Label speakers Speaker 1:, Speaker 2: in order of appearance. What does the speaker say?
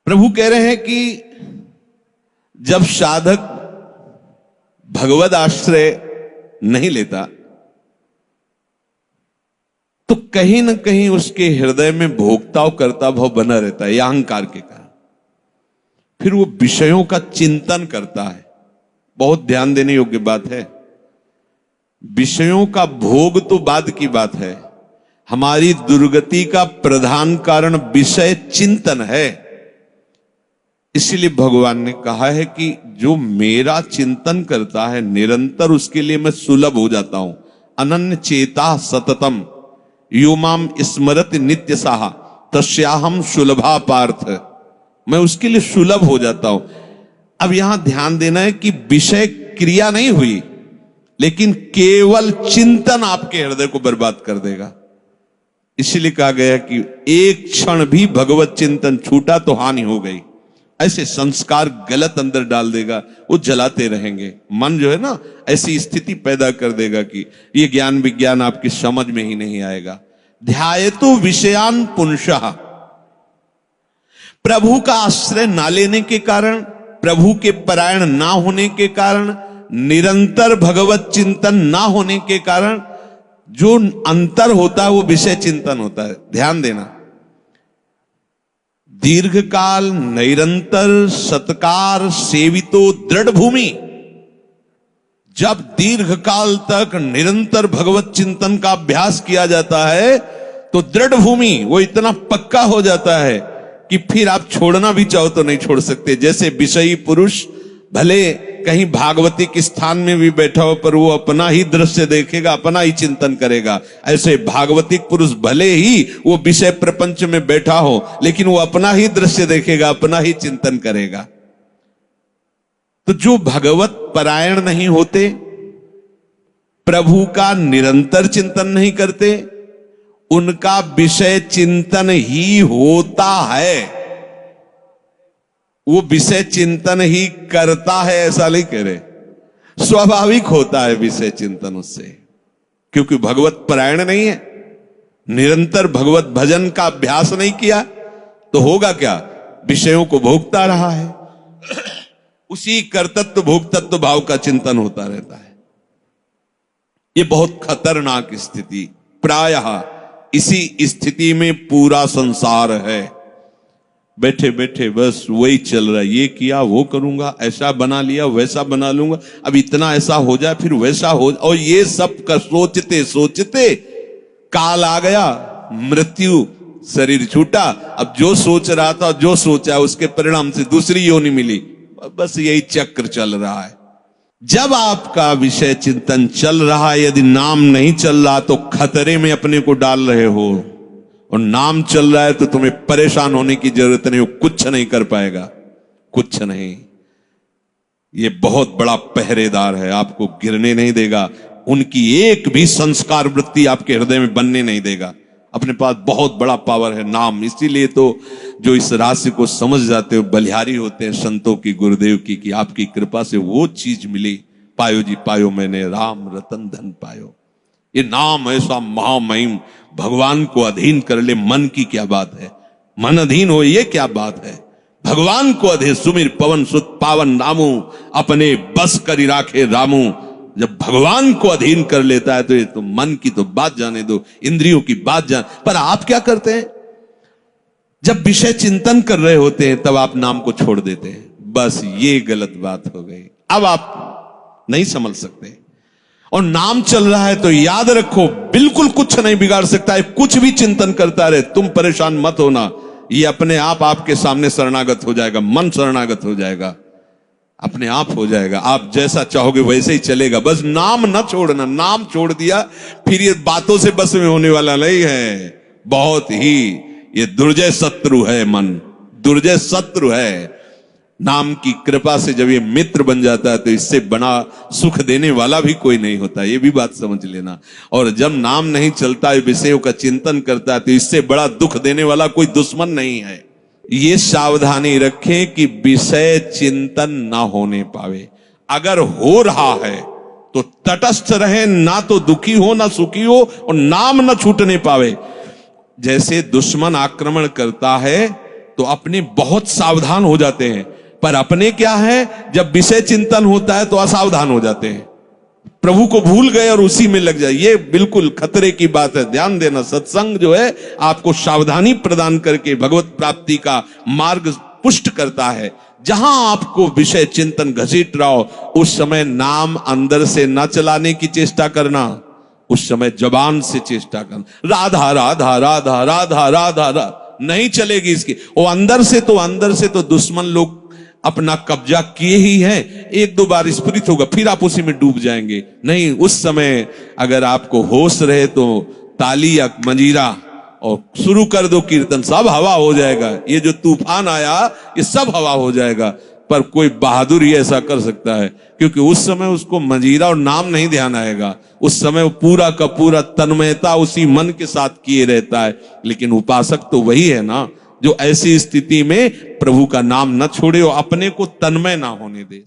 Speaker 1: प्रभु कह रहे हैं कि जब साधक भगवद आश्रय नहीं लेता तो कहीं ना कहीं उसके हृदय में भोक्ताव करता भाव बना रहता है, यह अहंकार के कारण। फिर वो विषयों का चिंतन करता है। बहुत ध्यान देने योग्य बात है। विषयों का भोग तो बाद की बात है, हमारी दुर्गति का प्रधान कारण विषय चिंतन है। इसीलिए भगवान ने कहा है कि जो मेरा चिंतन करता है निरंतर, उसके लिए मैं सुलभ हो जाता हूं। अनन्य चेता सततम यो माम स्मरत नित्य साहा तस्याहम सुलभा पार्थ। मैं उसके लिए सुलभ हो जाता हूं। अब यहां ध्यान देना है कि विषय क्रिया नहीं हुई, लेकिन केवल चिंतन आपके हृदय को बर्बाद कर देगा। इसलिए कहा गया कि एक क्षण भी भगवत चिंतन छूटा तो हानि हो गई। ऐसे संस्कार गलत अंदर डाल देगा, वो जलाते रहेंगे। मन जो है ना, ऐसी स्थिति पैदा कर देगा कि ये ज्ञान विज्ञान आपकी समझ में ही नहीं आएगा। ध्यायतु विषयान पुंसः, प्रभु का आश्रय ना लेने के कारण, प्रभु के परायण ना होने के कारण, निरंतर भगवत चिंतन ना होने के कारण जो अंतर होता है वो विषय चिंतन होता है। ध्यान देना, दीर्घकाल निरंतर सत्कार सेवितो दृढ़ भूमि। जब दीर्घकाल तक निरंतर भगवत चिंतन का अभ्यास किया जाता है तो दृढ़ भूमि वो इतना पक्का हो जाता है कि फिर आप छोड़ना भी चाहो तो नहीं छोड़ सकते। जैसे विषयी पुरुष भले कहीं भागवतिक स्थान में भी बैठा हो पर वो अपना ही दृश्य देखेगा, अपना ही चिंतन करेगा। ऐसे भागवतिक पुरुष भले ही वो विषय प्रपंच में बैठा हो, लेकिन वो अपना ही दृश्य देखेगा, अपना ही चिंतन करेगा। तो जो भगवत परायण नहीं होते, प्रभु का निरंतर चिंतन नहीं करते, उनका विषय चिंतन ही होता है। वो विषय चिंतन ही करता है ऐसा नहीं कह रहे, स्वाभाविक होता है विषय चिंतन उससे, क्योंकि भगवत परायण नहीं है, निरंतर भगवत भजन का अभ्यास नहीं किया तो होगा क्या, विषयों को भोगता रहा है। उसी कर्तृत्व भोक्तृत्व भाव का चिंतन होता रहता है। ये बहुत खतरनाक स्थिति, प्रायः इसी स्थिति में पूरा संसार है। बैठे बैठे बस वही चल रहा है, ये किया वो करूंगा, ऐसा बना लिया वैसा बना लूंगा, अब इतना ऐसा हो जाए फिर वैसा हो, और ये सब का सोचते सोचते काल आ गया, मृत्यु, शरीर छूटा। अब जो सोच रहा था, जो सोचा उसके परिणाम से दूसरी योनि मिली। बस यही चक्र चल रहा है। जब आपका विषय चिंतन चल रहा है, यदि नाम नहीं चल रहा तो खतरे में अपने को डाल रहे हो, और नाम चल रहा है तो तुम्हें परेशान होने की जरूरत नहीं, वो कुछ नहीं कर पाएगा, कुछ नहीं। ये बहुत बड़ा पहरेदार है, आपको गिरने नहीं देगा, उनकी एक भी संस्कार वृत्ति आपके हृदय में बनने नहीं देगा। अपने पास बहुत बड़ा पावर है नाम। इसीलिए तो जो इस राशि को समझ जाते हो बलिहारी होते हैं संतों की, गुरुदेव की, कि आपकी कृपा से वो चीज मिली। पायो जी पायो मैंने राम रतन धन पायो। ये नाम ऐसा महामहिम, भगवान को अधीन कर ले, मन की क्या बात है, मन अधीन हो ये क्या बात है। भगवान को अधीन सुमिर पवन सुत पावन नामू, अपने बस करी राखे रामू। जब भगवान को अधीन कर लेता है तो ये तो मन की तो बात जाने दो, इंद्रियों की बात जान। पर आप क्या करते हैं, जब विषय चिंतन कर रहे होते हैं तब आप नाम को छोड़ देते हैं। बस ये गलत बात हो गई, अब आप नहीं समझ सकते। और नाम चल रहा है तो याद रखो बिल्कुल कुछ नहीं बिगाड़ सकता है, कुछ भी चिंतन करता रहे, तुम परेशान मत होना। ये अपने आप आपके सामने शरणागत हो जाएगा, मन शरणागत हो जाएगा, अपने आप हो जाएगा। आप जैसा चाहोगे वैसे ही चलेगा। बस नाम न छोड़ना, नाम छोड़ दिया फिर ये बातों से बस में होने वाला नहीं है। बहुत ही ये दुर्जय शत्रु है, मन दुर्जय शत्रु है। नाम की कृपा से जब ये मित्र बन जाता है तो इससे बड़ा सुख देने वाला भी कोई नहीं होता, ये भी बात समझ लेना। और जब नाम नहीं चलता है, विषयों का चिंतन करता है, तो इससे बड़ा दुख देने वाला कोई दुश्मन नहीं है। ये सावधानी रखें कि विषय चिंतन ना होने पावे। अगर हो रहा है तो तटस्थ रहे, ना तो दुखी हो ना सुखी हो, और नाम ना छूटने पावे। जैसे दुश्मन आक्रमण करता है तो अपने बहुत सावधान हो जाते हैं, पर अपने क्या है, जब विषय चिंतन होता है तो असावधान हो जाते हैं, प्रभु को भूल गए और उसी में लग जाए। ये बिल्कुल खतरे की बात है। ध्यान देना, सत्संग जो है आपको सावधानी प्रदान करके भगवत प्राप्ति का मार्ग पुष्ट करता है। जहां आपको विषय चिंतन घसीट रहा हो, उस समय नाम अंदर से न चलाने की चेष्टा करना, उस समय जबान से चेष्टा करना, राधा राधा राधा राधा राधा राधा, नहीं चलेगी इसकी। वो अंदर से तो दुश्मन लोग अपना कब्जा किए ही है। एक दो बार स्फुरित होगा, फिर आप उसी में डूब जाएंगे। नहीं, उस समय अगर आपको होश रहे तो ताली या मंजीरा और शुरू कर दो कीर्तन, सब हवा हो जाएगा। ये जो तूफान आया ये सब हवा हो जाएगा। पर कोई बहादुर ही ऐसा कर सकता है, क्योंकि उस समय उसको मंजीरा और नाम नहीं ध्यान आएगा। उस समय वो पूरा का पूरा तन्मयता उसी मन के साथ किए रहता है। लेकिन उपासक तो वही है ना, जो ऐसी स्थिति में प्रभु का नाम न छोड़े और अपने को तन्मय ना होने दे।